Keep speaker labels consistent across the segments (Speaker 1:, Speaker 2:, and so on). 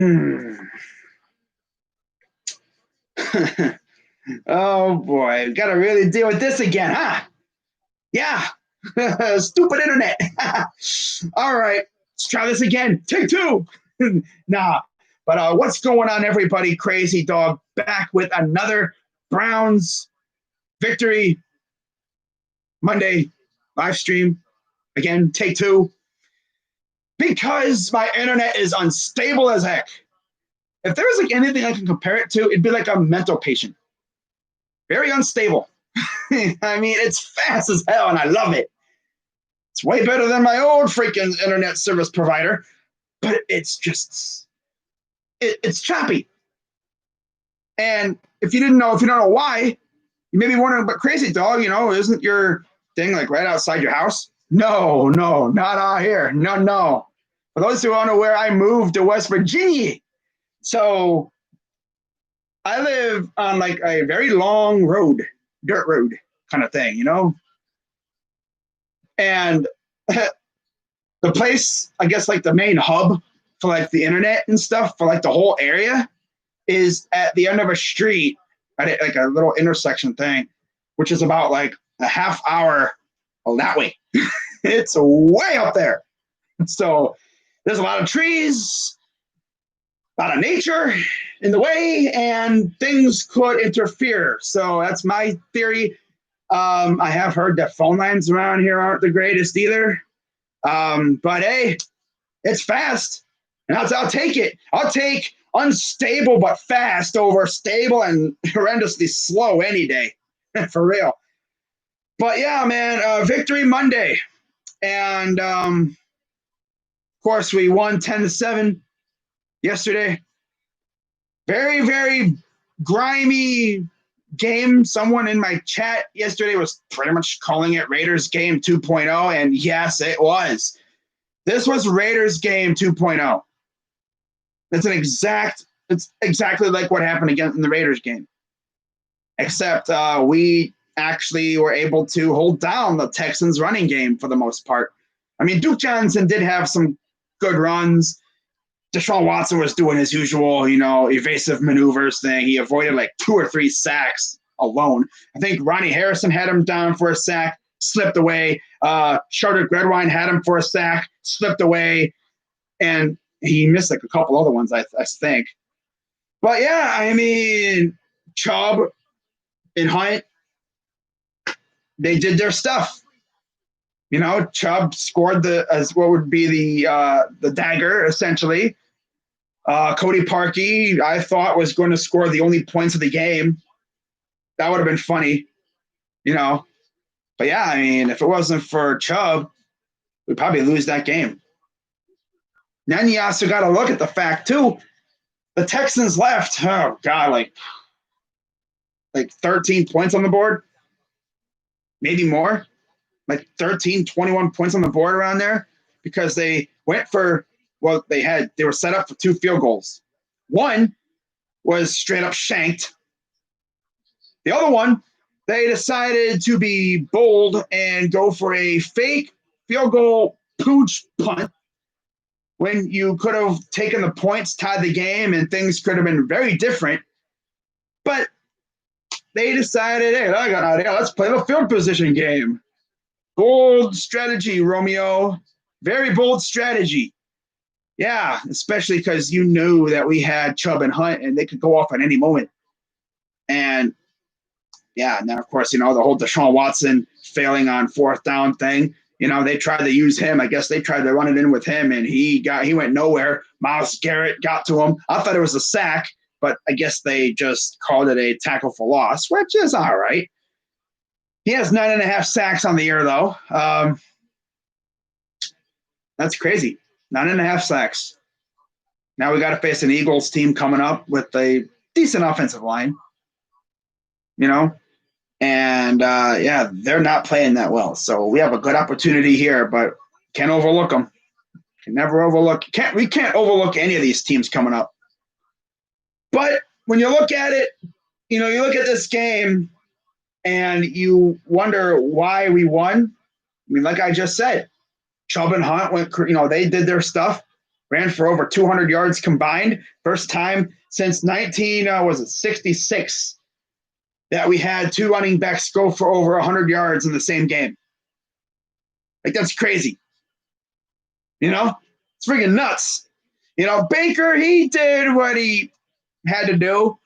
Speaker 1: Hmm. Oh boy, got to really deal with this again, huh? Yeah. Stupid internet. All right, let's try this again. Take two. Nah, but what's going on, everybody? Crazy Dog back with another Browns victory Monday live stream. Again, take two. Because my internet is unstable as heck. If there was like anything I can compare it to, it'd be like a mental patient. Very unstable. I mean, it's fast as hell, and I love it. It's way better than my old freaking internet service provider, but it's just it's choppy. And if you don't know why, you may be wondering, but Crazy Dog, isn't your thing like right outside your house? No, not out here. No. For those who aren't aware, I moved to West Virginia. So I live on like a very long road, dirt road kind of thing. And the place, I guess, like the main hub for like the internet and stuff for like the whole area is at the end of a street at like a little intersection thing, which is about like a half hour that way. It's way up there. So there's a lot of trees, a lot of nature in the way, and things could interfere. So that's my theory. I have heard that phone lines around here aren't the greatest either. But hey, it's fast, and I'll take it. I'll take unstable but fast over stable and horrendously slow any day, for real. But yeah, man, victory Monday, and of course we won 10-7 yesterday. Very, very grimy game. Someone in my chat yesterday was pretty much calling it Raiders game 2.0, and yes, it was. This was Raiders game 2.0. It's exactly like what happened again in the Raiders game. Except we actually were able to hold down the Texans running game for the most part. I mean, Duke Johnson did have some good runs. Deshaun Watson was doing his usual, evasive maneuvers thing. He avoided like 2 or 3 sacks alone. I think Ronnie Harrison had him down for a sack, slipped away. Charter Gredwine had him for a sack, slipped away. And he missed like a couple other ones, I think. But yeah, I mean, Chubb and Hunt, they did their stuff. Chubb scored as what would be the dagger essentially. Cody Parkey, I thought was going to score the only points of the game. That would have been funny, But yeah, I mean, if it wasn't for Chubb, we'd probably lose that game. Then you also got to look at the fact too. The Texans left, oh God, like 13 points on the board, maybe more, like 13, 21 points on the board around there, because they went for, they were set up for 2 field goals. One was straight up shanked. The other one, they decided to be bold and go for a fake field goal pooch punt when you could have taken the points, tied the game, and things could have been very different. But they decided, hey, I got an idea. Let's play the field position game. Bold strategy, Romeo. Very bold strategy. Yeah, especially because you knew that we had Chubb and Hunt, and they could go off at any moment. And yeah, and then of course, the whole Deshaun Watson failing on 4th down thing. They tried to use him. I guess they tried to run it in with him, and he went nowhere. Myles Garrett got to him. I thought it was a sack, but I guess they just called it a tackle for loss, which is all right. He has 9.5 sacks on the year, though. That's crazy. 9.5 sacks. Now we got to face an Eagles team coming up with a decent offensive line, and yeah, they're not playing that well. So we have a good opportunity here, but can't overlook them. We can't overlook any of these teams coming up. But when you look at it, you look at this game and you wonder why we won. I mean, like I just said, Chubb and Hunt went, they did their stuff. ran for over 200 yards combined. First time since 1966 that we had two running backs go for over 100 yards in the same game. Like, that's crazy. It's freaking nuts. Baker, he did what he had to do.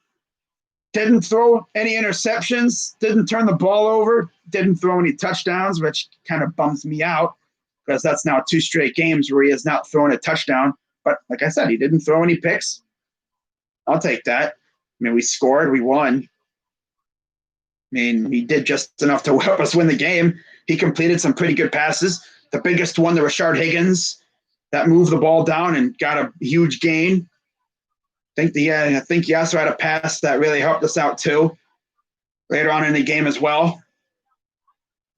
Speaker 1: Didn't throw any interceptions, didn't turn the ball over, didn't throw any touchdowns, which kind of bums me out because that's now 2 straight games where he has not thrown a touchdown. But like I said, he didn't throw any picks. I'll take that. We scored, we won. He did just enough to help us win the game. He completed some pretty good passes. The biggest one to Rashard Higgins that moved the ball down and got a huge gain. I think he also had a pass that really helped us out too later on in the game as well.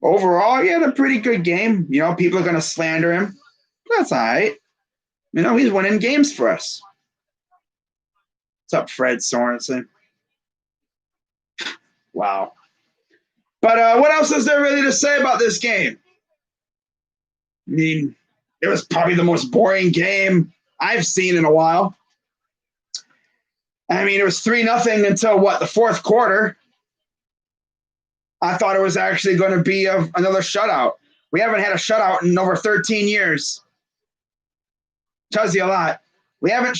Speaker 1: Overall, he had a pretty good game. People are going to slander him. That's all right. He's winning games for us. What's up, Fred Sorensen? Wow. But what else is there really to say about this game? It was probably the most boring game I've seen in a while. It was 3-0 until the fourth quarter. I thought it was actually going to be another shutout. We haven't had a shutout in over 13 years. Tells you a lot. We haven't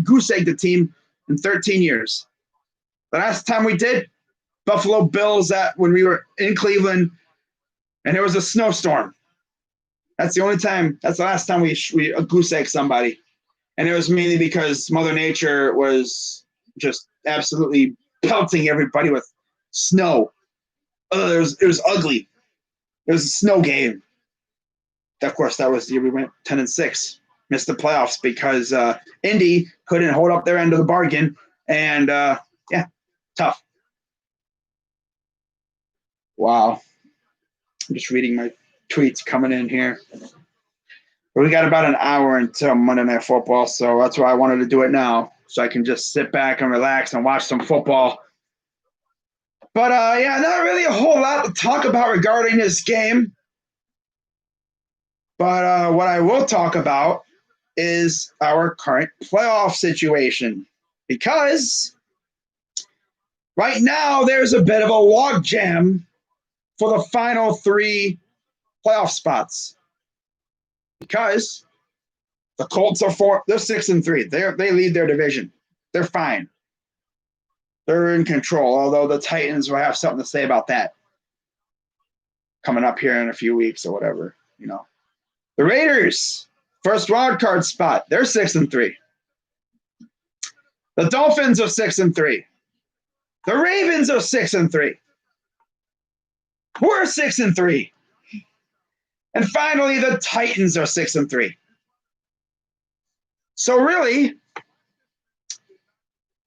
Speaker 1: goose-egged the team in 13 years. The last time we did, Buffalo Bills when we were in Cleveland, and it was a snowstorm. That's the last time we goose-egged somebody. And it was mainly because Mother Nature was just absolutely pelting everybody with snow. It was ugly. It was a snow game. Of course, that was the year we went 10-6. Missed the playoffs because Indy couldn't hold up their end of the bargain. And, tough. Wow. I'm just reading my tweets coming in here. We got about an hour until Monday Night Football, so that's why I wanted to do it now, so I can just sit back and relax and watch some football. But, not really a whole lot to talk about regarding this game. But what I will talk about is our current playoff situation. Because right now there's a bit of a logjam for the final 3 playoff spots. Because the Colts are they're 6-3. They lead their division. They're fine. They're in control, although the Titans will have something to say about that coming up here in a few weeks or whatever. The Raiders, first wild card spot, they're 6-3. The Dolphins are 6-3. The Ravens are 6-3. We're 6-3. And finally, the Titans are 6-3. So really,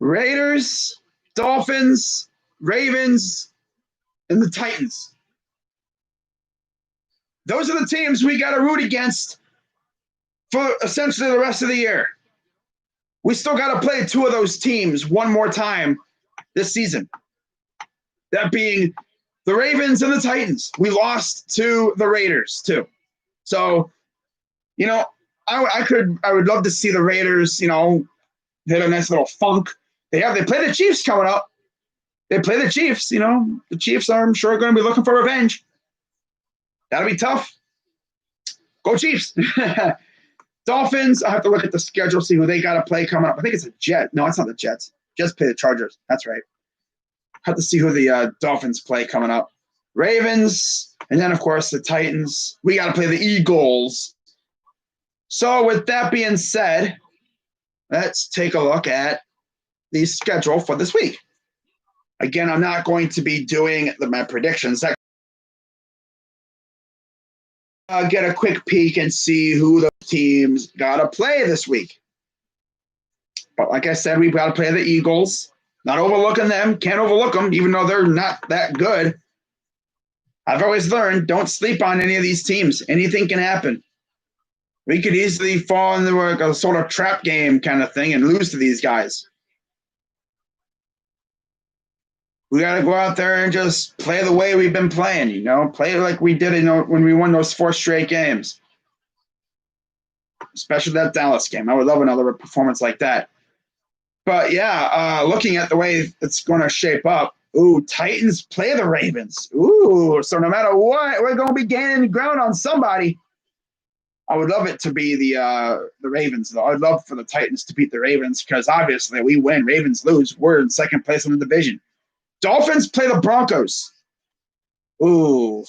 Speaker 1: Raiders, Dolphins, Ravens, and the Titans. Those are the teams we got to root against for essentially the rest of the year. We still got to play 2 of those teams one more time this season. That being the Ravens and the Titans. We lost to the Raiders too. So, I would love to see the Raiders, hit a nice little funk. They play the Chiefs coming up. They play the Chiefs, The Chiefs are, I'm sure, going to be looking for revenge. That'll be tough. Go Chiefs. Dolphins, I have to look at the schedule, see who they got to play coming up. I think it's a Jet. No, it's not the Jets. Jets play the Chargers. That's right. Have to see who the Dolphins play coming up. Ravens, and then, of course, the Titans. We got to play the Eagles. So with that being said, let's take a look at the schedule for this week. Again, I'm not going to be doing my predictions. Get a quick peek and see who the teams got to play this week. But like I said, we've got to play the Eagles. Not overlooking them. Can't overlook them, even though they're not that good. I've always learned, don't sleep on any of these teams. Anything can happen. We could easily fall into a sort of trap game kind of thing and lose to these guys. We got to go out there and just play the way we've been playing, Play like we did, when we won those 4 straight games. especially that Dallas game. I would love another performance like that. But yeah, looking at the way it's going to shape up, ooh, Titans play the Ravens. Ooh, so no matter what, we're going to be gaining ground on somebody. I would love it to be the Ravens, though. I'd love for the Titans to beat the Ravens because obviously we win, Ravens lose. We're in second place in the division. Dolphins play the Broncos. Ooh,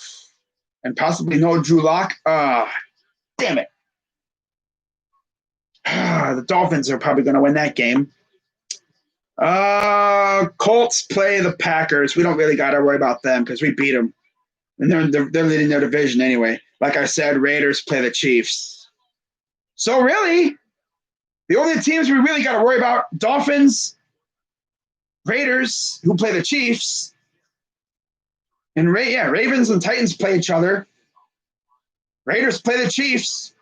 Speaker 1: and possibly no Drew Lock. Damn it. The Dolphins are probably going to win that game. Colts play the Packers. We don't really got to worry about them because we beat them. And they're leading their division anyway. Like I said, Raiders play the Chiefs. So really, the only teams we really got to worry about, Dolphins, Raiders, who play the Chiefs, and Ravens and Titans play each other. Raiders play the Chiefs.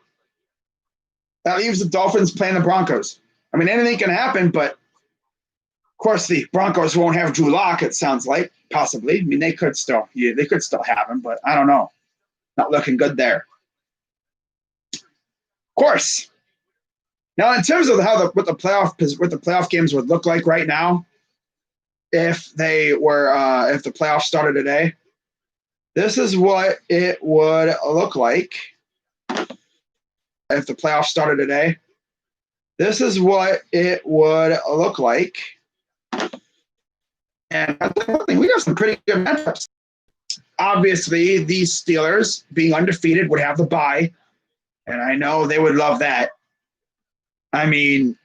Speaker 1: That leaves the Dolphins playing the Broncos. I mean, anything can happen, but of course the Broncos won't have Drew Lock, it sounds like, possibly. I mean, they could still have him, but I don't know. Not looking good there. Of course. Now, in terms of what the playoff games would look like right now, if the playoffs started today, this is what it would look like. If the playoffs started today, this is what it would look like. And we have some pretty good matchups. Obviously, these Steelers, being undefeated, would have the bye. And I know they would love that. I mean,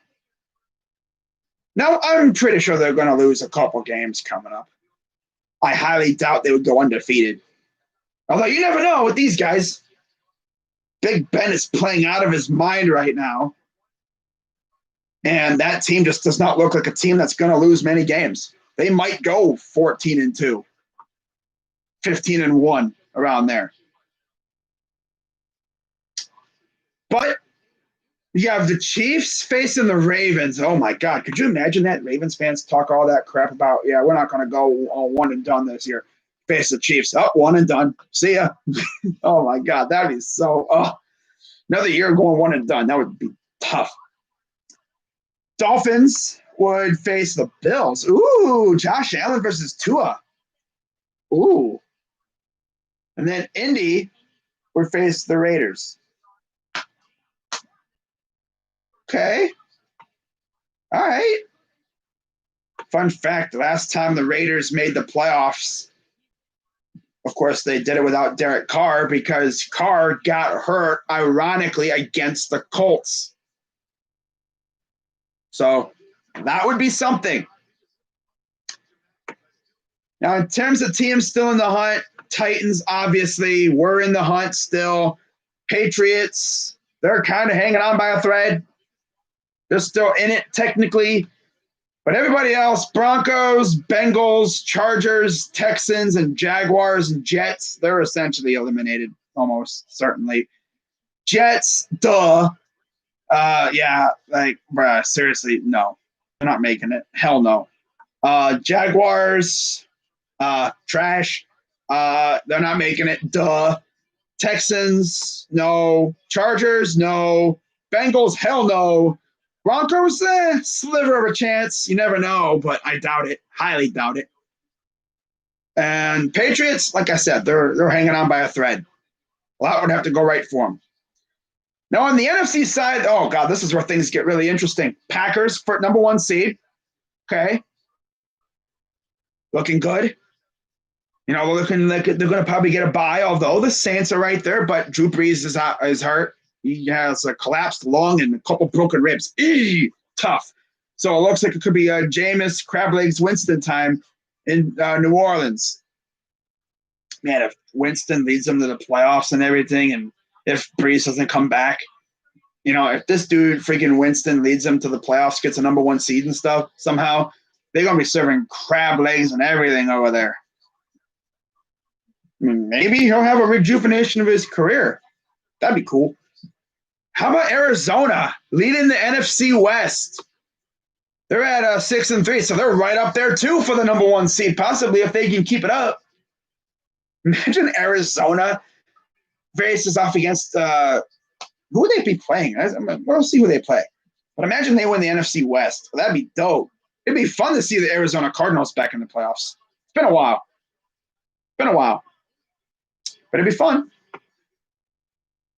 Speaker 1: now I'm pretty sure they're going to lose a couple games coming up. I highly doubt they would go undefeated. Although you never know with these guys. Big Ben is playing out of his mind right now. And that team just does not look like a team that's going to lose many games. They might go 14-2, 15-1, around there. But you have the Chiefs facing the Ravens. Oh, my God. Could you imagine that? Ravens fans talk all that crap about, yeah, we're not going to go all one and done this year. Face the Chiefs. Oh, one and done. See ya. Oh, my God. That would be so another year going one and done. That would be tough. Dolphins would face the Bills. Ooh, Josh Allen versus Tua. Ooh. And then Indy would face the Raiders. Okay. All right. Fun fact, last time the Raiders made the playoffs, of course, they did it without Derek Carr because Carr got hurt, ironically, against the Colts. So that would be something. Now, in terms of teams still in the hunt, Titans, obviously, were in the hunt still. Patriots, they're kind of hanging on by a thread. They're still in it technically. But everybody else, Broncos, Bengals, Chargers, Texans, and Jaguars and Jets, they're essentially eliminated almost certainly. Jets, duh. Seriously, no. They're not making it. Hell no. Jaguars, trash. They're not making it. Duh. Texans, no. Chargers, no. Bengals, hell no. Broncos, sliver of a chance. You never know, but I doubt it. Highly doubt it. And Patriots, like I said, they're hanging on by a thread. A lot would have to go right for them. Now, on the NFC side, oh, God, this is where things get really interesting. Packers for number 1 seed. Okay. Looking good. You know, looking like they're going to probably get a bye, although the Saints are right there, but Drew Brees is hurt. He has a collapsed lung and a couple broken ribs. Tough. So it looks like it could be Jameis Crablegs Winston time in New Orleans. Man, if Winston leads them to the playoffs and everything, and if Brees doesn't come back, you know, if this dude freaking Winston leads them to the playoffs, gets a number 1 seed and stuff, somehow they're going to be serving crab legs and everything over there. I mean, maybe he'll have a rejuvenation of his career. That'd be cool. How about Arizona leading the NFC West? They're at 6-3, so they're right up there too for the number 1 seed, possibly if they can keep it up. Imagine Arizona faces off against who would they be playing? We'll see who they play. But imagine they win the NFC West. Well, that'd be dope. It'd be fun to see the Arizona Cardinals back in the playoffs. It's been a while. But it'd be fun,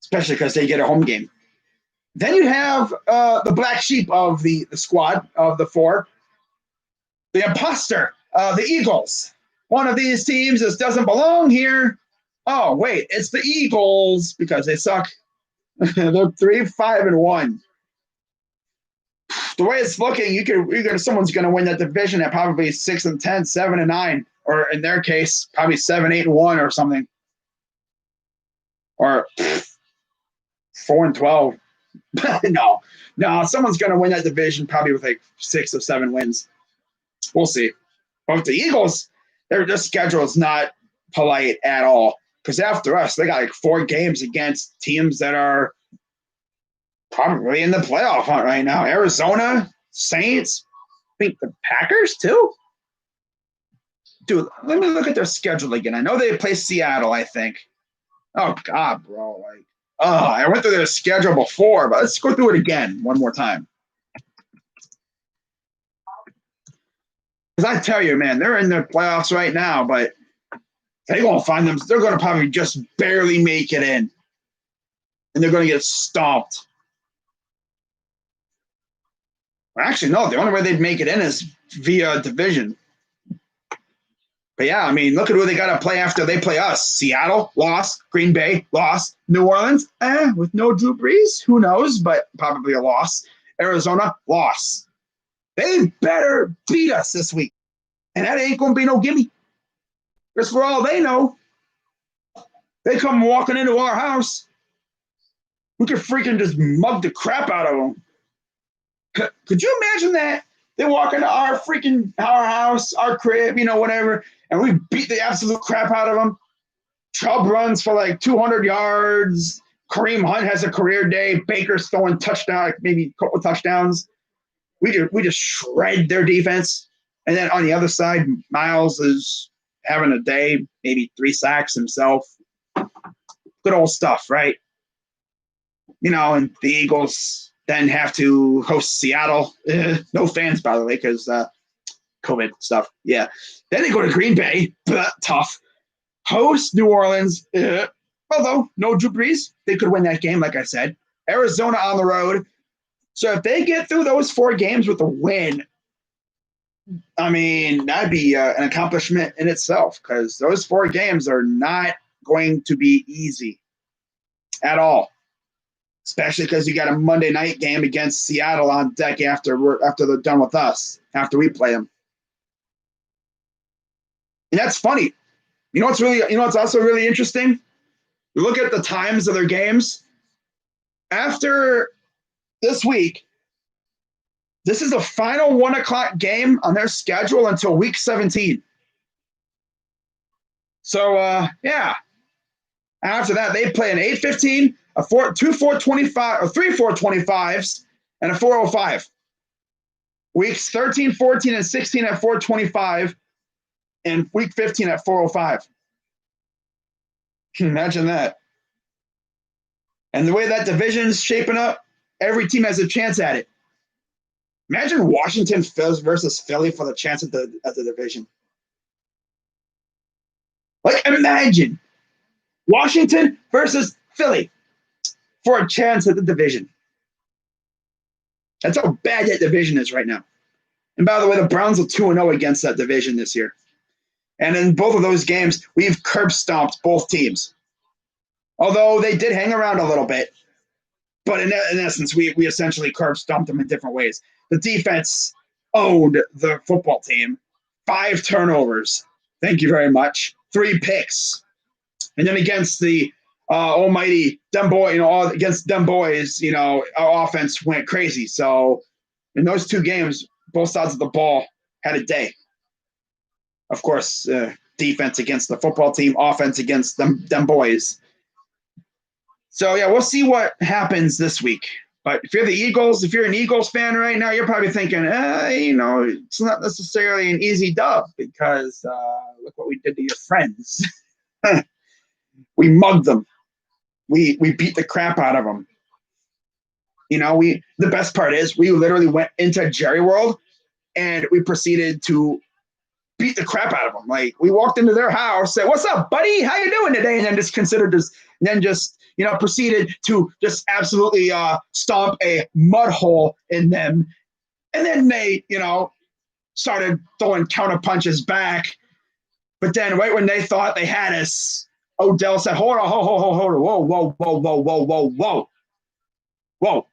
Speaker 1: especially because they get a home game. Then you have the black sheep of the squad of the four, the imposter, the Eagles. One of these teams just doesn't belong here. Oh, wait, it's the Eagles because they suck. They're 3-5-1. The way it's looking, someone's going to win that division at probably 6-10, 7-9, or in their case, probably 7-8-1 or something, or 4-12. No, someone's going to win that division probably with like 6 or 7 wins. We'll see. But with the Eagles, their schedule is not polite at all. Because after us, they got like 4 games against teams that are probably in the playoff hunt right now. Arizona, Saints, I think the Packers too. Dude, let me look at their schedule again. I know they play Seattle, I think. Oh, God, bro. I went through their schedule before, but let's go through it again one more time. Because I tell you, man, they're in their playoffs right now, but they're going to find them. They're going to probably just barely make it in. And they're going to get stomped. Actually, no, the only way they'd make it in is via division. But yeah, I mean, look at who they got to play after they play us. Seattle, lost. Green Bay, lost. New Orleans, with no Drew Brees, who knows, but probably a loss. Arizona, loss. They better beat us this week. And that ain't going to be no gimme. Because for all they know, they come walking into our house. We could freaking just mug the crap out of them. Could you imagine that? They walk into our house, our crib, whatever, and we beat the absolute crap out of them. Chubb runs for like 200 yards. Kareem Hunt has a career day. Baker's throwing maybe a couple touchdowns. We just shred their defense. And then on the other side, Miles is having a day, maybe 3 sacks himself. Good old stuff, right? And the Eagles then have to host Seattle. No fans, by the way, because COVID stuff. Yeah. Then they go to Green Bay. Tough. Host New Orleans. Although, no Drew Brees. They could win that game, like I said. Arizona on the road. So if they get through those 4 games with a win, I mean, that'd be an accomplishment in itself because those 4 games are not going to be easy at all. Especially because you got a Monday night game against Seattle on deck after they're done with us, after we play them. And that's funny. What's also really interesting? You look at the times of their games. After this week, this is the final 1:00 game on their schedule until week 17. So, yeah. After that, they play an 8:15, two 4:25, or 3 4:25s, and a 4:05. Weeks 13, 14, and 16 at 4:25, and week 15 at 4:05. Imagine that. And the way that division's shaping up, every team has a chance at it. Imagine Washington versus Philly for the chance at the division. Like, imagine Washington versus Philly for a chance at the division. That's how bad that division is right now. And by the way, the Browns are 2-0 against that division this year. And in both of those games, we've curb stomped both teams. Although they did hang around a little bit. But in essence, we essentially curb stomped them in different ways. The defense owned the football team. 5 turnovers. Thank you very much. 3 picks. And then against the almighty Dem Boy, against Dem Boys, our offense went crazy. So in those 2 games, both sides of the ball had a day. Of course, defense against the football team, offense against Dem Boys. So, yeah, we'll see what happens this week. But if you're an Eagles fan right now, you're probably thinking, it's not necessarily an easy dub because look what we did to your friends. We mugged them. We beat the crap out of them. The best part is we literally went into Jerry World and we proceeded to beat the crap out of them. Like we walked into their house, said, "What's up, buddy? How you doing today?" And then proceeded to just absolutely stomp a mud hole in them. And then they, started throwing counter punches back. But then right when they thought they had us, Odell said, "Hold on, hold on, whoa, whoa, whoa, whoa, whoa, whoa, whoa, whoa.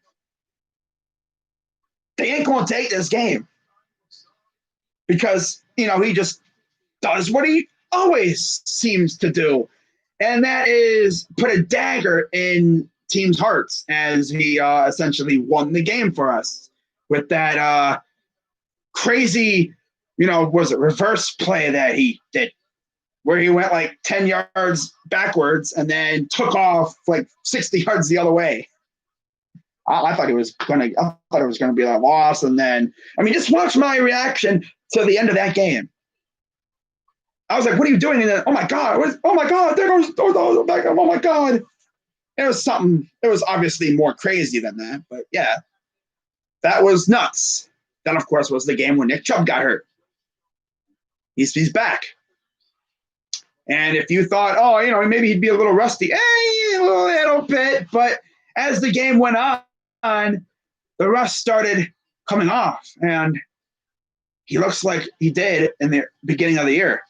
Speaker 1: They ain't gonna take this game." Because, he just does what he always seems to do. And that is put a dagger in teams' hearts as he essentially won the game for us with that crazy, was it reverse play that he did, where he went like 10 yards backwards and then took off like 60 yards the other way. I thought it was gonna be a loss, and then just watch my reaction to the end of that game. I was like, "What are you doing?" And then, oh my god, there goes back. Oh my god, it was something. It was obviously more crazy than that, but yeah, that was nuts. Then of course was the game when Nick Chubb got hurt. He's back, and if you thought, oh, maybe he'd be a little rusty, a little bit, but as the game went on, the rust started coming off, and he looks like he did in the beginning of the year.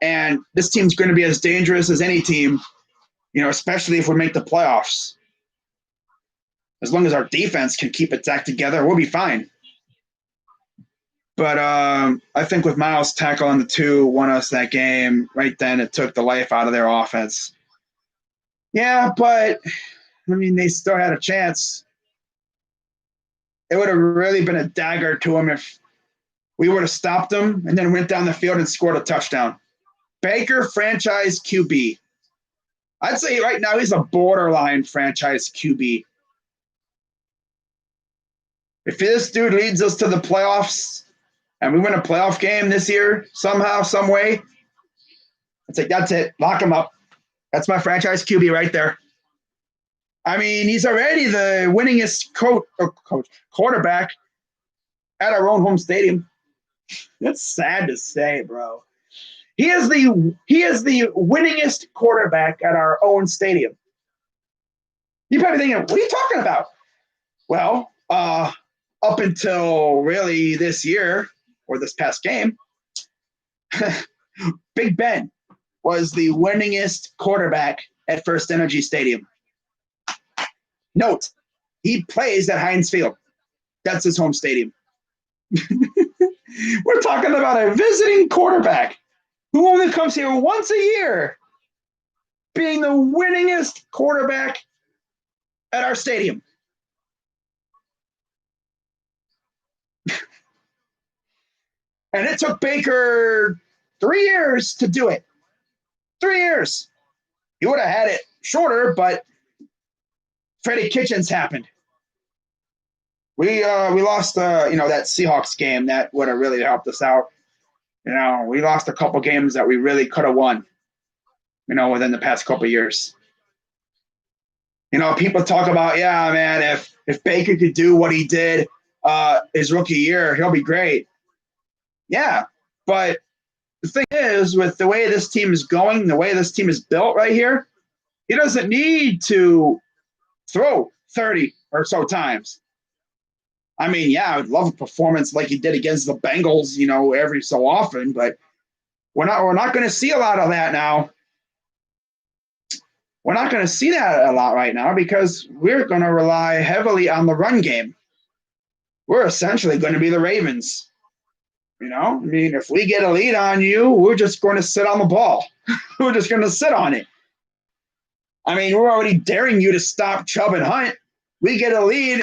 Speaker 1: And this team's going to be as dangerous as any team, especially if we make the playoffs. As long as our defense can keep its act together, we'll be fine. But I think with Miles tackling the 2 won us that game. Right then, it took the life out of their offense. Yeah, but, they still had a chance. It would have really been a dagger to them if we would have stopped them and then went down the field and scored a touchdown. Baker, franchise QB. I'd say right now he's a borderline franchise QB. If this dude leads us to the playoffs and we win a playoff game this year somehow, some way, it's like, that's it. Lock him up. That's my franchise QB right there. He's already the winningest quarterback at our own home stadium. That's sad to say, bro. He is the winningest quarterback at our own stadium. You're probably thinking, what are you talking about? Well, up until really this year or this past game, Big Ben was the winningest quarterback at First Energy Stadium. Note, he plays at Heinz Field. That's his home stadium. We're talking about a visiting quarterback who only comes here once a year, being the winningest quarterback at our stadium. And it took Baker 3 years to do it. 3 years. He would have had it shorter, but Freddie Kitchens happened. We lost that Seahawks game that would have really helped us out. We lost a couple games that we really could have won, within the past couple of years. People talk about, yeah, man, if Baker could do what he did his rookie year, he'll be great. Yeah, but the thing is, with the way this team is going, the way this team is built right here, he doesn't need to throw 30 or so times. Yeah, I would love a performance like he did against the Bengals, every so often, but we're not going to see a lot of that now. We're not going to see that a lot right now because we're going to rely heavily on the run game. We're essentially going to be the Ravens. If we get a lead on you, we're just going to sit on the ball. We're just going to sit on it. We're already daring you to stop Chubb and Hunt. We get a lead.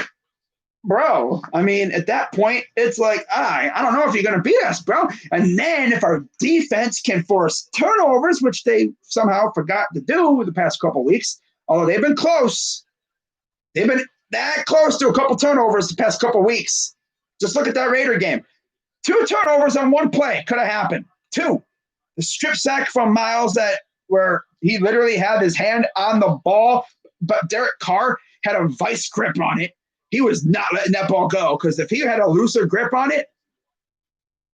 Speaker 1: Bro, at that point, it's like, I don't know if you're going to beat us, bro. And then if our defense can force turnovers, which they somehow forgot to do the past couple of weeks, although they've been close. They've been that close to a couple turnovers the past couple of weeks. Just look at that Raider game. 2 turnovers on one play could have happened. 2. The strip sack from Miles where he literally had his hand on the ball, but Derek Carr had a vice grip on it, he was not letting that ball go, because if he had a looser grip on it,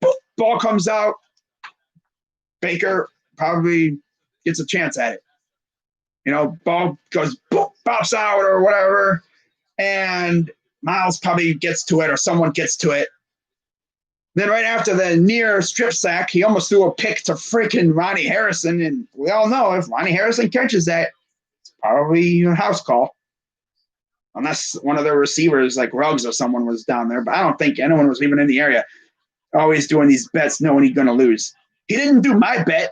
Speaker 1: boop, ball comes out. Baker probably gets a chance at it. Ball goes boop, bounce out or whatever, and Miles probably gets to it or someone gets to it. Then right after the near strip sack, he almost threw a pick to freaking Ronnie Harrison, and we all know if Ronnie Harrison catches that, it's probably a house call. Unless one of the receivers like Ruggs or someone was down there, but I don't think anyone was even in the area. Always doing these bets knowing he's going to lose. He didn't do my bet,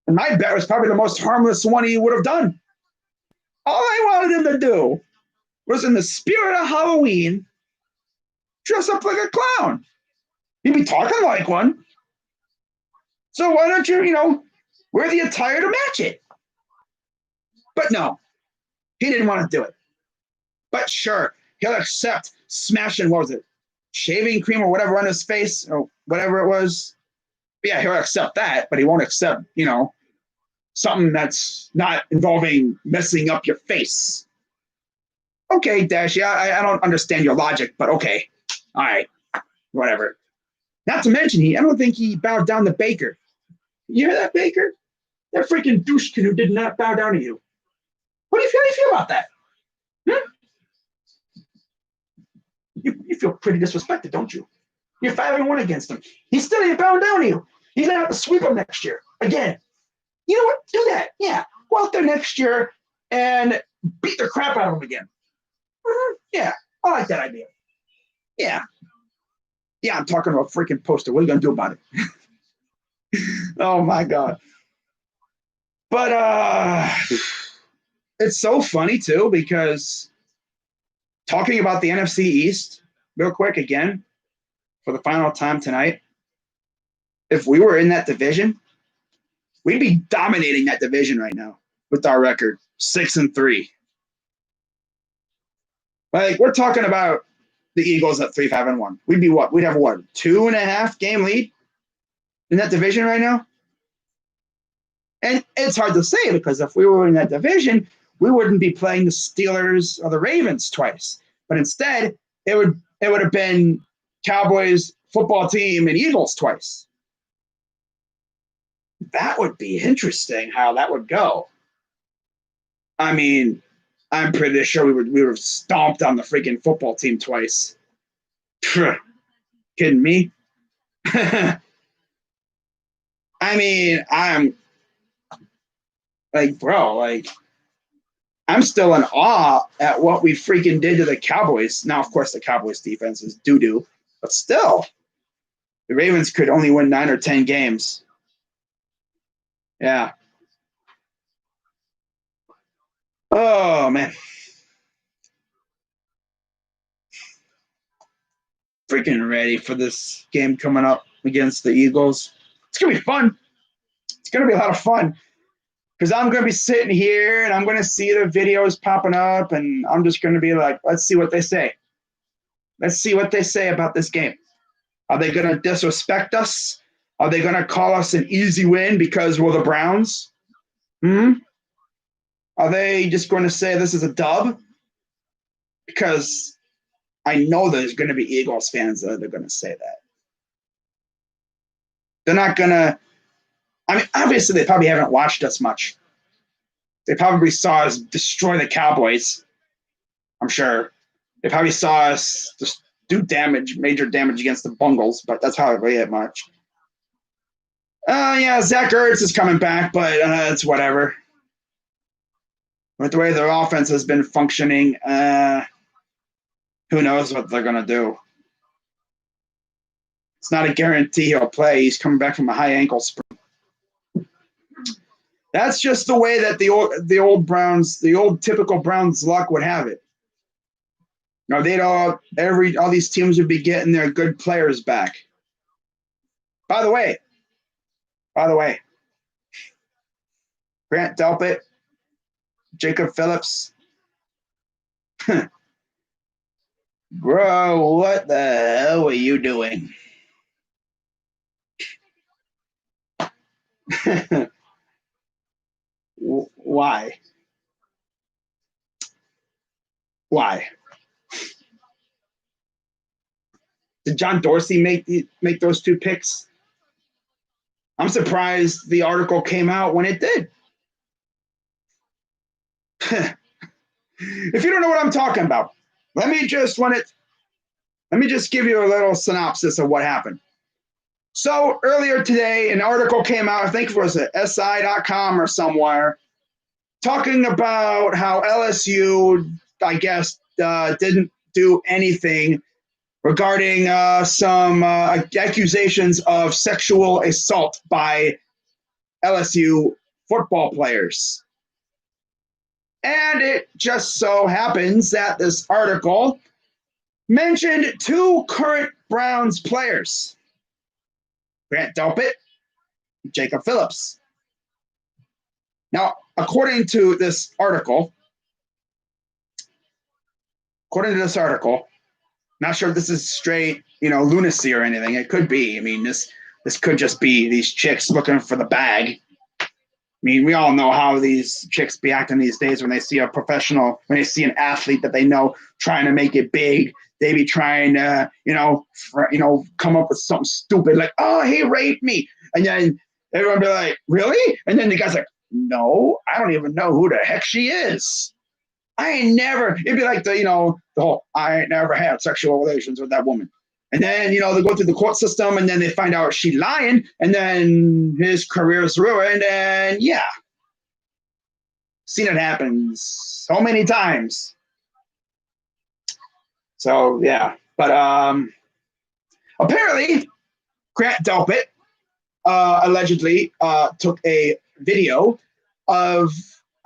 Speaker 1: and my bet was probably the most harmless one he would have done. All I wanted him to do was, in the spirit of Halloween, dress up like a clown. He'd be talking like one. So why don't you, wear the attire to match it? But no, he didn't want to do it. But sure, he'll accept smashing, what was it, shaving cream or whatever on his face or whatever it was. But yeah, he'll accept that, but he won't accept, something that's not involving messing up your face. Okay, Dash, yeah, I don't understand your logic, but okay. All right, whatever. Not to mention, I don't think he bowed down to Baker. You hear that, Baker? That freaking douche canoe did not bow down to you. How do you feel about that? You feel pretty disrespected, don't you? You're 5-1 against him. He's still ain't bowing down to you. He's gonna have to sweep him next year again. You know what? Do that. Yeah, go out there next year and beat the crap out of him again. Yeah, I like that idea. Yeah, I'm talking about a freaking poster. What are you gonna do about it? Oh my god. But it's so funny too, because talking about the NFC East real quick again for the final time tonight, if we were in that division, we'd be dominating that division right now with our record 6-3. Like, we're talking about the Eagles at 3-5-1. We'd be what? We'd have what? 2.5 game lead in that division right now. And it's hard to say, because if we were in that division, we wouldn't be playing the Steelers or the Ravens twice. But instead, it would have been Cowboys football team and Eagles twice. That would be interesting how that would go. I mean, I'm pretty sure we would have stomped on the freaking football team twice. Kidding me? I mean, I'm like, bro, like, I'm still in awe at what we freaking did to the Cowboys. Now, of course, the Cowboys defense is doo-doo, but still, the Ravens could only win 9 or 10 games. Yeah. Oh, man. Freaking ready for this game coming up against the Eagles. It's going to be fun. It's going to be a lot of fun, because I'm going to be sitting here and I'm going to see the videos popping up, and I'm just going to be like, let's see what they say. Let's see what they say about this game. Are they going to disrespect us? Are they going to call us an easy win because we're the Browns? Are they just going to say this is a dub? Because I know there's going to be Eagles fans that are going to say that. They're not going to. I mean, obviously, they probably haven't watched us much. They probably saw us destroy the Cowboys. I'm sure. They probably saw us just do major damage against the Bungles, but that's how they hit much. Yeah, Zach Ertz is coming back, but it's whatever. With the way their offense has been functioning, who knows what they're going to do. It's not a guarantee he'll play. He's coming back from a high ankle sprain. That's just the way that the old Browns, the old typical Browns luck would have it. They'd all these teams would be getting their good players back. By the way, Grant Delpit, Jacob Phillips. Bro, what the hell are you doing? Why? Why? Did John Dorsey make those two picks? I'm surprised the article came out when it did. If you don't know what I'm talking about, let me just give you a little synopsis of what happened. So earlier today, an article came out, I think it was at SI.com or somewhere, talking about how LSU, I guess, didn't do anything regarding some accusations of sexual assault by LSU football players. And it just so happens that this article mentioned two current Browns players, Grant Delpit, Jacob Phillips. Now, according to this article, not sure if this is straight, lunacy or anything. It could be. I mean, this could just be these chicks looking for the bag. I mean, we all know how these chicks be acting these days when they see when they see an athlete that they know trying to make it big. They be trying to, come up with something stupid like, oh, he raped me. And then everyone be like, really? And then the guy's like, no, I don't even know who the heck she is. It'd be like the whole, I ain't never had sexual relations with that woman. And then, they go through the court system and then they find out she's lying and then his career's ruined. And yeah, seen it happen so many times. So, yeah. But apparently, Grant Delpit allegedly took a video of,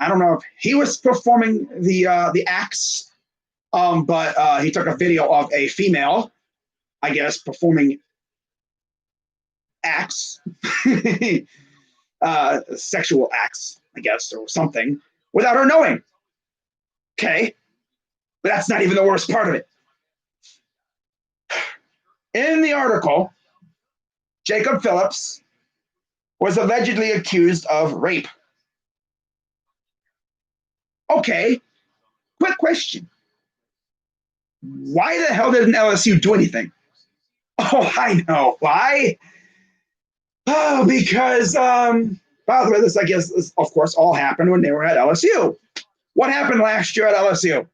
Speaker 1: I don't know if he was performing the acts, but he took a video of a female, I guess, performing acts, sexual acts, I guess, or something, without her knowing. Okay. But that's not even the worst part of it. In the article, Jacob Phillips was allegedly accused of rape. Okay, quick question. Why the hell didn't LSU do anything? Oh, I know. Why? Oh, because, by the way, this, I guess, of course, all happened when they were at LSU. What happened last year at LSU?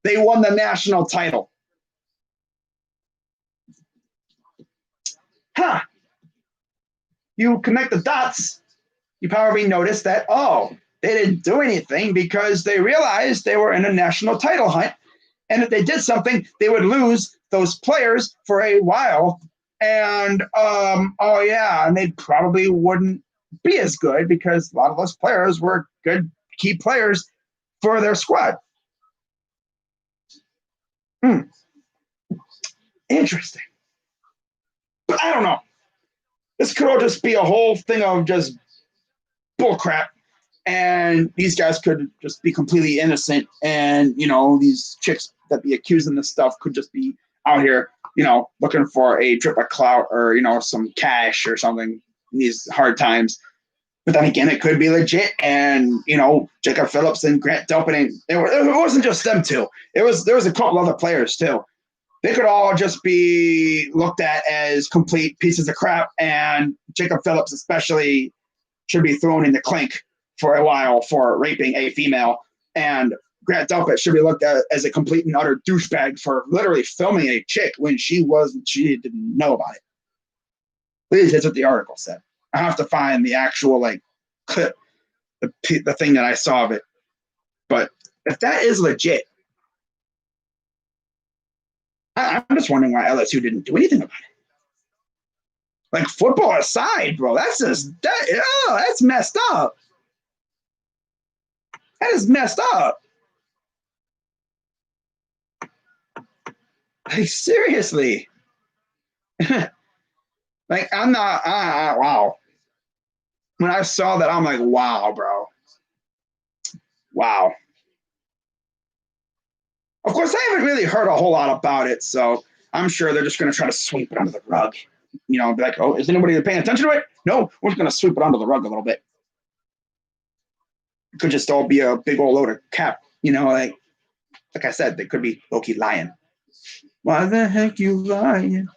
Speaker 1: They won the national title. Huh. You connect the dots, you probably noticed that, they didn't do anything because they realized they were in a national title hunt. And if they did something, they would lose those players for a while. And, and they probably wouldn't be as good because a lot of those players were good key players for their squad. Interesting. But I don't know. This could all just be a whole thing of just bullcrap. And these guys could just be completely innocent. And, these chicks that be accusing this stuff could just be out here, looking for a drip of clout or, some cash or something in these hard times. But then again, it could be legit. And, Jacob Phillips and Grant Delpit, it wasn't just them two. There was a couple other players too. They could all just be looked at as complete pieces of crap. And Jacob Phillips especially should be thrown in the clink for a while for raping a female. And Grant Delpit should be looked at as a complete and utter douchebag for literally filming a chick when she didn't know about it. Please, that's what the article said. I have to find the actual clip, the thing that I saw of it. But if that is legit, I'm just wondering why LSU didn't do anything about it. Football aside, bro, that's messed up. That is messed up. Seriously. I'm not, wow. When I saw that, I'm like, wow, bro. Wow. Of course, I haven't really heard a whole lot about it, so I'm sure they're just going to try to sweep it under the rug. Be like, oh, is anybody paying attention to it? No, we're just going to sweep it under the rug a little bit. It could just all be a big old load of cap, like I said, they could be low-key lying. Why the heck you lying?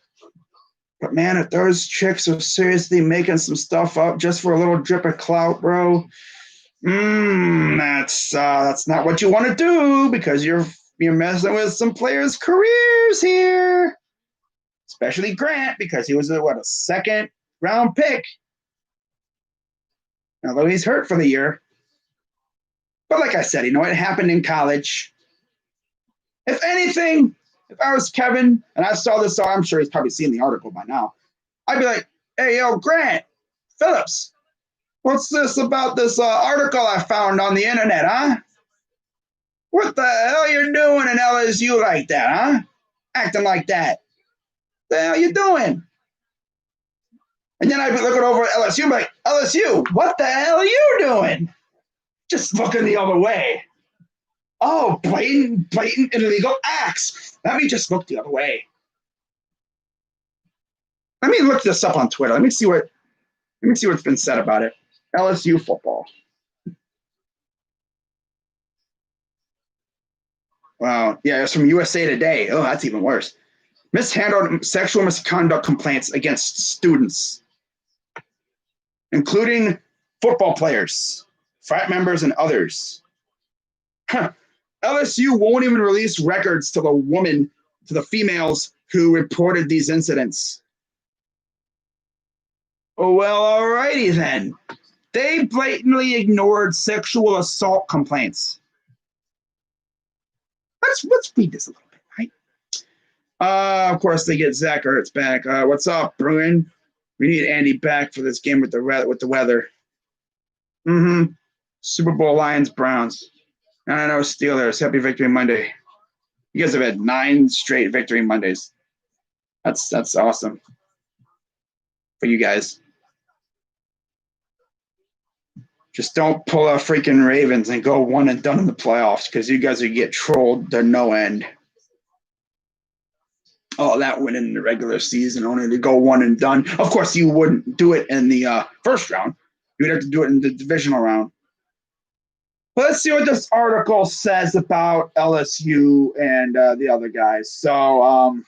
Speaker 1: But man, if those chicks are seriously making some stuff up just for a little drip of clout, bro, that's not what you want to do, because you're messing with some players' careers here. Especially Grant, because he was a second round pick. Although he's hurt for the year. But like I said, it happened in college. If anything, if I was Kevin and I saw this, I'm sure he's probably seen the article by now, I'd be like, hey, yo, Grant Phillips, what's this about this article I found on the internet, huh? What the hell you doing in LSU like that, huh? Acting like that. What the hell you doing? And then I'd be looking over at LSU and be like, LSU, what the hell are you doing? Just looking the other way. Oh, blatant illegal acts. Let me just look the other way. Let me look this up on Twitter. Let me see what's been said about it. LSU football. Wow. Yeah, it's from USA Today. Oh, that's even worse. Mishandled sexual misconduct complaints against students, including football players, frat members, and others. LSU won't even release records to the females who reported these incidents. Oh, well, alrighty then. They blatantly ignored sexual assault complaints. Let's read this a little bit, right? Of course, they get Zach Ertz back. What's up, Bruin? We need Andy back for this game with the weather. Super Bowl Lions Browns. I know Steelers. Happy Victory Monday. You guys have had 9 straight Victory Mondays. That's awesome for you guys. Just don't pull a freaking Ravens and go 1 and done in the playoffs, because you guys would get trolled to no end. Oh, that win in the regular season, only to go 1 and done. Of course, you wouldn't do it in the first round. You would have to do it in the divisional round. But let's see what this article says about LSU and the other guys. So,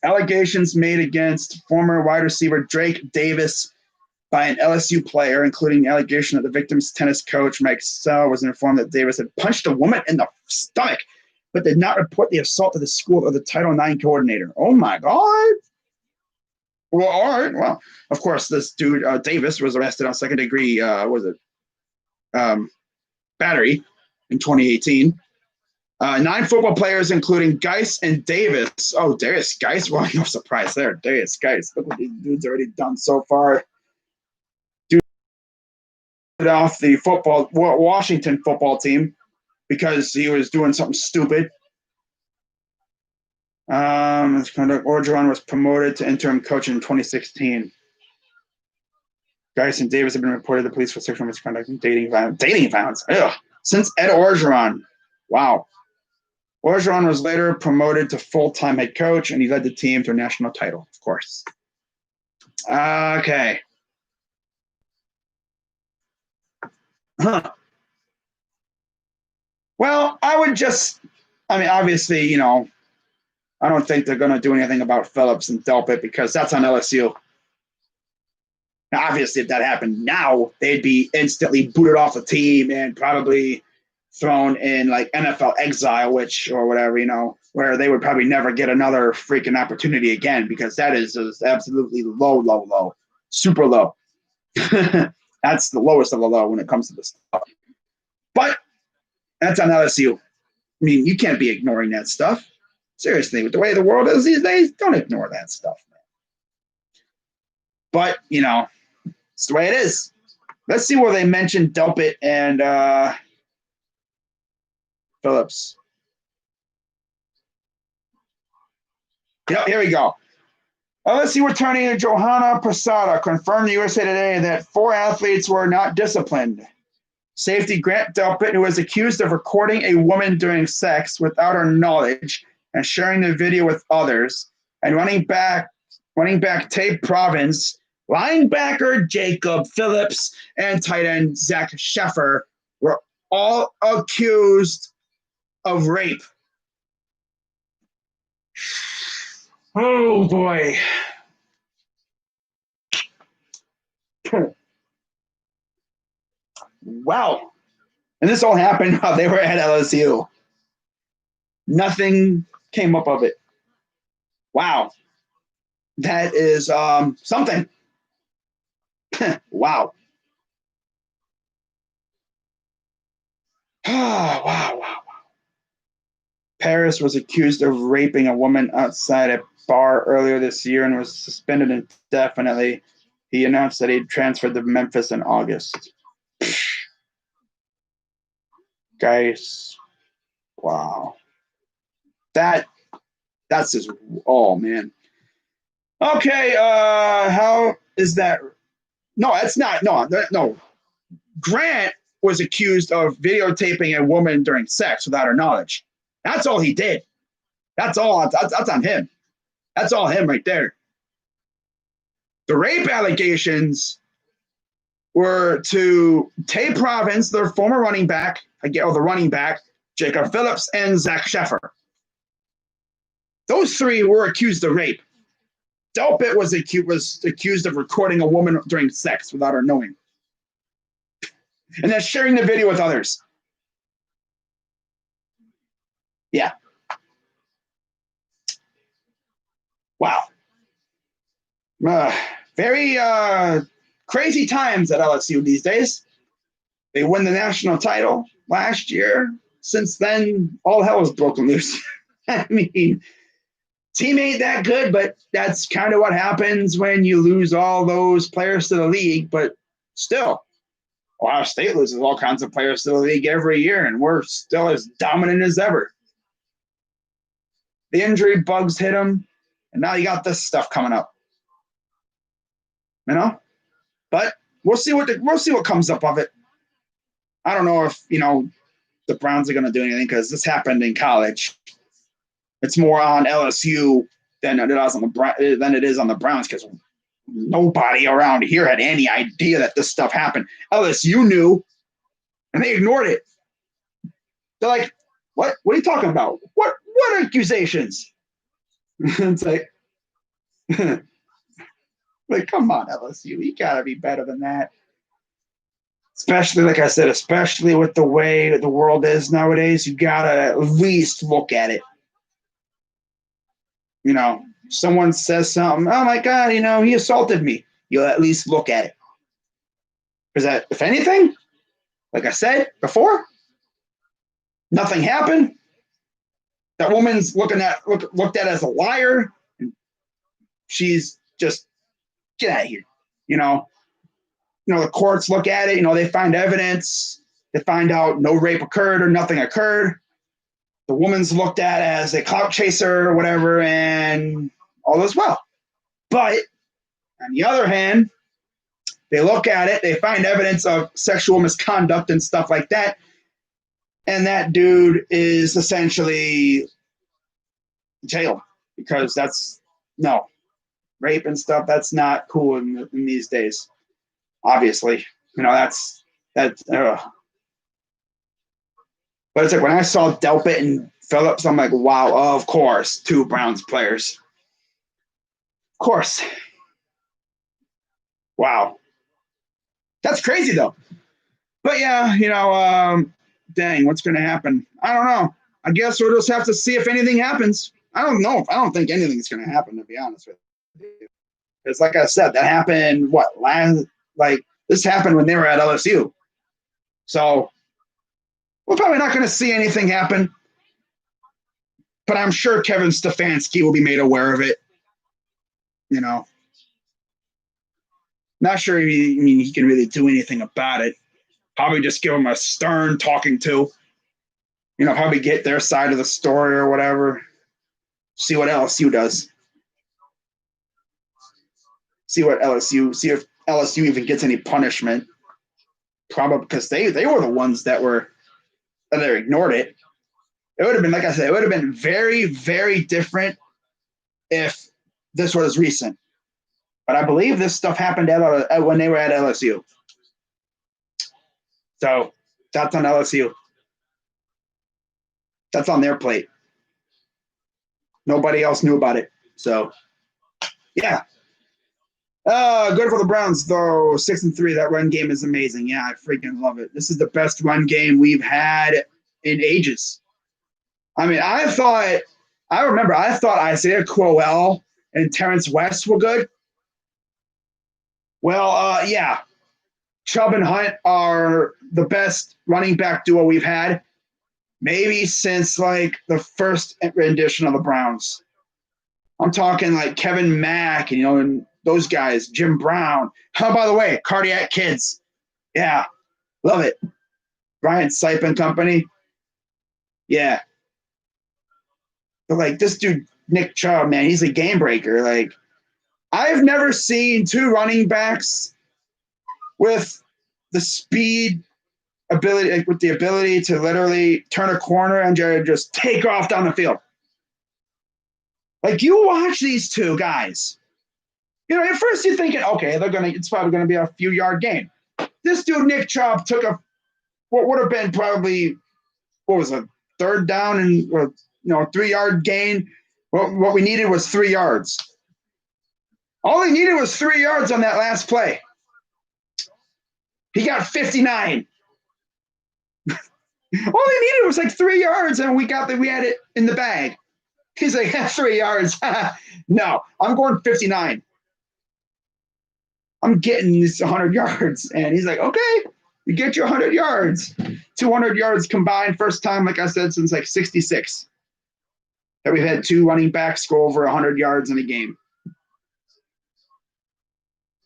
Speaker 1: allegations made against former wide receiver Drake Davis by an LSU player, including the allegation that the victim's tennis coach, Mike Sell, was informed that Davis had punched a woman in the stomach, but did not report the assault to the school or the Title IX coordinator. Oh, my God. Well, all right. Well, of course, this dude, Davis, was arrested on second-degree, battery in 2018. 9 football players, including Geis and Davis. Oh, Darius Geis. Well, no surprise there. Darius Geis. Look what these dudes already done so far. Off the Washington football team because he was doing something stupid. Orgeron was promoted to interim coach in 2016. Geis and Davis have been reported to the police for sexual misconduct and dating violence. Ugh. Since Ed Orgeron. Wow. Orgeron was later promoted to full-time head coach, and he led the team to a national title, of course. Okay. Well, obviously, I don't think they're going to do anything about Phillips and Delpit because that's on LSU. Now, obviously, if that happened now, they'd be instantly booted off the team and probably thrown in like NFL exile, or whatever, where they would probably never get another freaking opportunity again, because that is absolutely low, super low. That's the lowest of the low when it comes to this stuff. But that's on LSU. I mean, you can't be ignoring that stuff. Seriously, with the way the world is these days, don't ignore that stuff, man. But, it's the way it is. Let's see where they mentioned Delpit and Phillips. Yep, here we go. LSU attorney Johanna Posada confirmed to USA Today that 4 athletes were not disciplined. Safety Grant Delpit, who was accused of recording a woman during sex without her knowledge and sharing the video with others, and running back Tate Province, linebacker Jacob Phillips, and tight end Zach Sheffer were all accused of rape. Oh boy. Wow. And this all happened while they were at LSU. Nothing came up of it. Wow. That is something. Wow. Wow. Paris was accused of raping a woman outside a bar earlier this year and was suspended indefinitely. He announced that he'd transferred to Memphis in August. Guys, wow. That's just, oh man. Okay, how is that? No, that's not. No. Grant was accused of videotaping a woman during sex without her knowledge. That's all he did. That's all. That's on him. That's all him right there. The rape allegations were to Tay Province, their former running back, the running back, Jacob Phillips, and Zach Sheffer. Those three were accused of rape. Delpit was accused of recording a woman during sex without her knowing, and then sharing the video with others. Yeah. Wow. Very crazy times at LSU these days. They won the national title last year. Since then, all hell has broken loose. I mean, team ain't that good, but that's kind of what happens when you lose all those players to the league. But still, Ohio State loses all kinds of players to the league every year, and we're still as dominant as ever. The injury bugs hit them, and now you got this stuff coming up. You know, but we'll see what comes up of it. I don't know if the Browns are going to do anything because this happened in college. It's more on LSU than it is on the Browns because nobody around here had any idea that this stuff happened. LSU knew, and they ignored it. They're like, "What? What are you talking about? What accusations?" It's like, like, come on, LSU, you gotta be better than that. Especially, like I said, especially with the way the world is nowadays, you gotta at least look at it. Someone says something, oh my God, he assaulted me. You'll at least look at it. Because that, if anything, like I said before, nothing happened. That woman's looked at as a liar. And she's just, get out of here. The courts look at it, they find evidence. They find out no rape occurred or nothing occurred. The woman's looked at as a clout chaser or whatever, and all is well. But on the other hand, they look at it, they find evidence of sexual misconduct and stuff like that, and that dude is essentially jailed because that's rape and stuff. That's not cool in these days. Obviously, that's. But it's like when I saw Delpit and Phillips, I'm like, wow, of course, two Browns players. Of course. Wow. That's crazy, though. But yeah, dang, what's going to happen? I don't know. I guess we'll just have to see if anything happens. I don't know. I don't think anything's going to happen, to be honest with you. It's like I said, that happened, this happened when they were at LSU. So we're probably not going to see anything happen. But I'm sure Kevin Stefanski will be made aware of it. Not sure he can really do anything about it. Probably just give him a stern talking to. Probably get their side of the story or whatever. See what LSU does. See if LSU even gets any punishment. Probably because they were the ones that ignored it. It would have been, like I said, it would have been very, very different if this was recent. But I believe this stuff happened when they were at LSU. So that's on LSU. That's on their plate. Nobody else knew about it. So, yeah. Good for the Browns, though. 6-3. That run game is amazing. Yeah, I freaking love it. This is the best run game we've had in ages. I mean, I thought Isaiah Crowell and Terrence West were good. Well, yeah. Chubb and Hunt are the best running back duo we've had, maybe since like the first rendition of the Browns. I'm talking like Kevin Mack and those guys, Jim Brown. Oh, by the way, Cardiac Kids. Yeah, love it. Brian Sipe and company. Yeah. But like this dude, Nick Chubb, man, he's a game breaker. Like, I've never seen two running backs with the speed ability, like with the ability to literally turn a corner and just take off down the field. Like, you watch these two guys. At first you're thinking, okay, it's probably gonna be a few yard gain. This dude, Nick Chubb, took what would have been probably, what was it, third down and 3-yard gain. What we needed was 3 yards. All he needed was 3 yards on that last play. He got 59. All he needed was like 3 yards, and we had it in the bag. He's like, 3 yards. No, I'm going 59. I'm getting this 100 yards. And he's like, okay, you get your 100 yards. 200 yards combined. First time, like I said, since like 66 that we've had two running backs go over 100 yards in a game.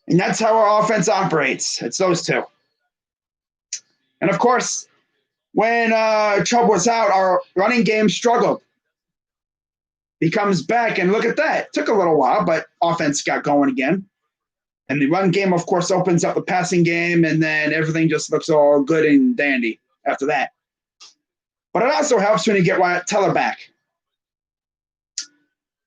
Speaker 1: And that's how our offense operates. It's those two. And of course, when Chubb was out, our running game struggled. He comes back, and look at that. Took a little while, but offense got going again. And the run game, of course, opens up the passing game, and then everything just looks all good and dandy after that. But it also helps when you get Wyatt Teller back.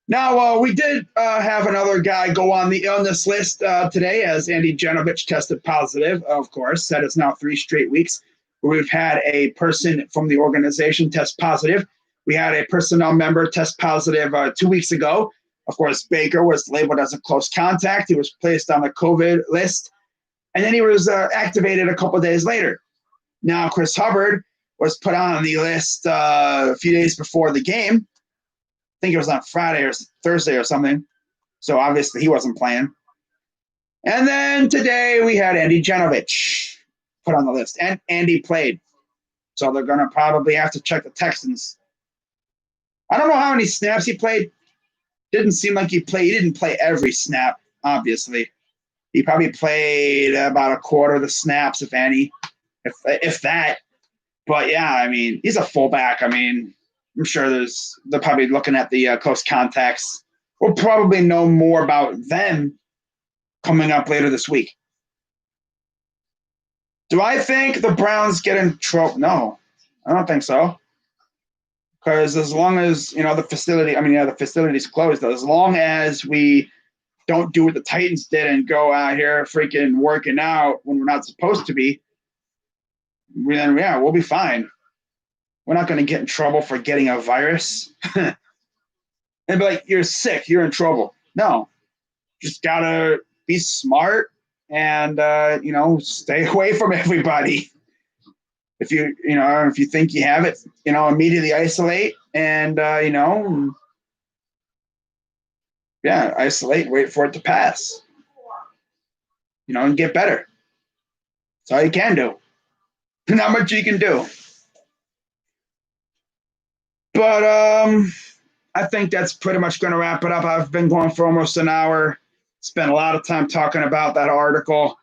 Speaker 1: Now, we did have another guy go on the illness list today, as Andy Janovich tested positive, of course. That is now 3 straight weeks where we've had a person from the organization test positive. We had a personnel member test positive 2 weeks ago. Of course, Baker was labeled as a close contact. He was placed on the COVID list, and then he was activated a couple of days later. Now, Chris Hubbard was put on the list a few days before the game. I think it was on Friday or Thursday or something. So obviously he wasn't playing. And then today we had Andy Janovich put on the list, and Andy played. So they're going to probably have to check the Texans. I don't know how many snaps he played. Didn't seem like he played. He didn't play every snap, obviously. He probably played about a quarter of the snaps, if any, if that. But yeah, I mean, he's a fullback. I mean, I'm sure they're probably looking at the close contacts. We'll probably know more about them coming up later this week. Do I think the Browns get in trouble? No, I don't think so. Because as long as, the facility's closed. As long as we don't do what the Titans did and go out here freaking working out when we're not supposed to be, then, yeah, we'll be fine. We're not going to get in trouble for getting a virus. And be like, you're sick, you're in trouble. No, just got to be smart and, stay away from everybody. If you think you have it, immediately isolate and, isolate, wait for it to pass, and get better. That's all you can do. Not much you can do. But I think that's pretty much going to wrap it up. I've been going for almost an hour. Spent a lot of time talking about that article.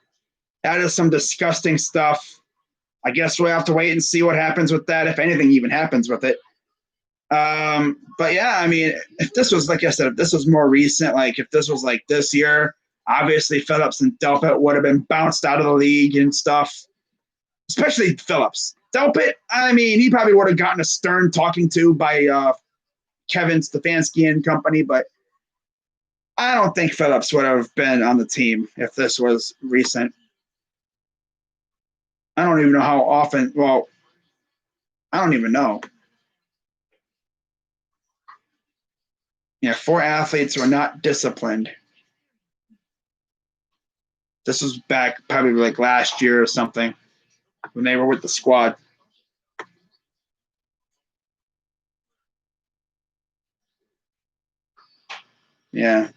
Speaker 1: That is some disgusting stuff. I guess we'll have to wait and see what happens with that, if anything even happens with it. But yeah, I mean, if this was, like I said, if this was more recent, like if this was like this year, obviously Phillips and Delpit would have been bounced out of the league and stuff, especially Phillips. Delpit, I mean, he probably would have gotten a stern talking to by Kevin Stefanski and company, but I don't think Phillips would have been on the team if this was recent. I don't even know how often. Well, I don't even know. Yeah, 4 athletes were not disciplined. This was back probably like last year or something when they were with the squad. Yeah.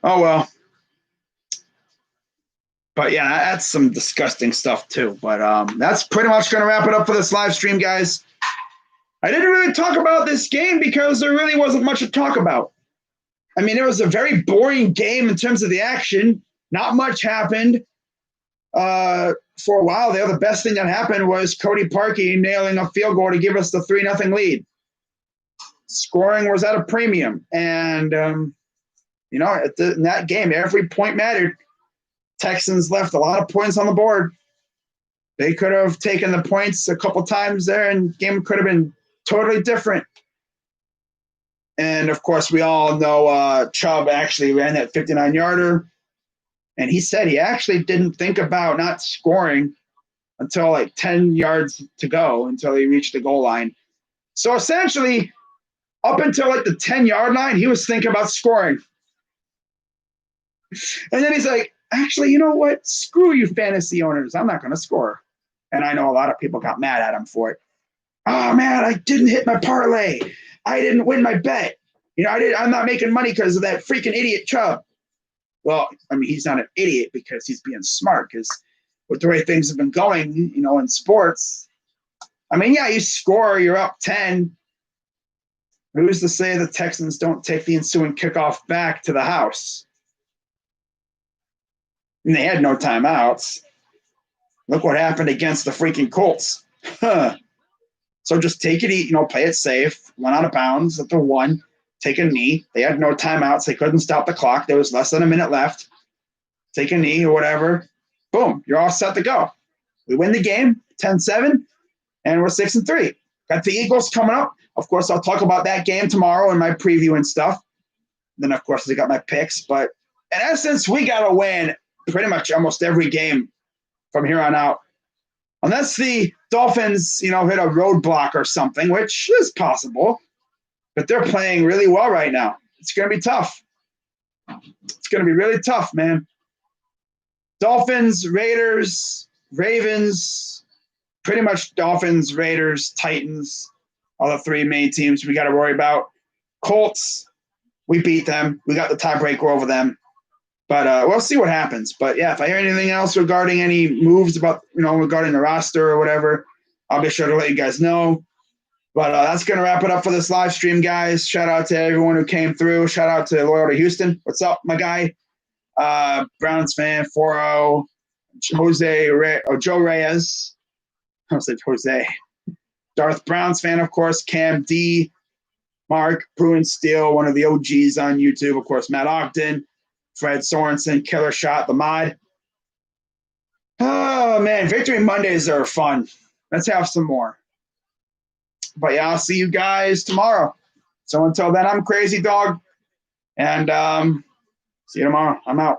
Speaker 1: Oh well. But yeah, that's some disgusting stuff too. But that's pretty much going to wrap it up for this live stream, guys. I didn't really talk about this game because there really wasn't much to talk about. I mean, it was a very boring game in terms of the action. Not much happened. For a while there, the best thing that happened was Cody Parkey nailing a field goal to give us the 3-0 lead. Scoring was at a premium. And, in that game, every point mattered. Texans left a lot of points on the board. They could have taken the points a couple times there, and the game could have been totally different. And, of course, we all know Chubb actually ran that 59-yarder. And he said he actually didn't think about not scoring until like 10 yards to go, until he reached the goal line. So essentially, up until like the 10-yard line, he was thinking about scoring. And then he's like, actually, you know what? Screw you fantasy owners. I'm not going to score. And I know a lot of people got mad at him for it. Oh, man, I didn't hit my parlay. I didn't win my bet. I'm not making money because of that freaking idiot Chubb. Well, I mean, he's not an idiot because he's being smart, because with the way things have been going, in sports, I mean, yeah, you score, you're up 10. Who's to say the Texans don't take the ensuing kickoff back to the house? And they had no timeouts. Look what happened against the freaking Colts. Huh. So just take it easy, play it safe, went out of bounds at the 1, take a knee. They had no timeouts. They couldn't stop the clock. There was less than a minute left. Take a knee or whatever. Boom, you're all set to go. We win the game, 10-7, and we're 6-3. Got the Eagles coming up. Of course, I'll talk about that game tomorrow in my preview and stuff. Then, of course, I got my picks. But in essence, we got to win pretty much almost every game from here on out. Unless the Dolphins, hit a roadblock or something, which is possible. But they're playing really well right now. It's going to be tough. It's going to be really tough, man. Dolphins, Raiders, Ravens, pretty much Dolphins, Raiders, Titans, all the 3 main teams we got to worry about. Colts, we beat them. We got the tiebreaker over them. But we'll see what happens. But, yeah, if I hear anything else regarding any moves about, regarding the roster or whatever, I'll be sure to let you guys know. But that's going to wrap it up for this live stream, guys. Shout out to everyone who came through. Shout out to Loyal to Houston. What's up, my guy? Browns fan, 4-0. Joe Reyes. I said Jose. Darth Browns fan, of course. Cam D. Mark Bruin Steele, one of the OGs on YouTube. Of course, Matt Ogden. Fred Sorensen, Killer Shot, the mod. Oh, man. Victory Mondays are fun. Let's have some more. But, yeah, I'll see you guys tomorrow. So until then, I'm Crazy Dog. And see you tomorrow. I'm out.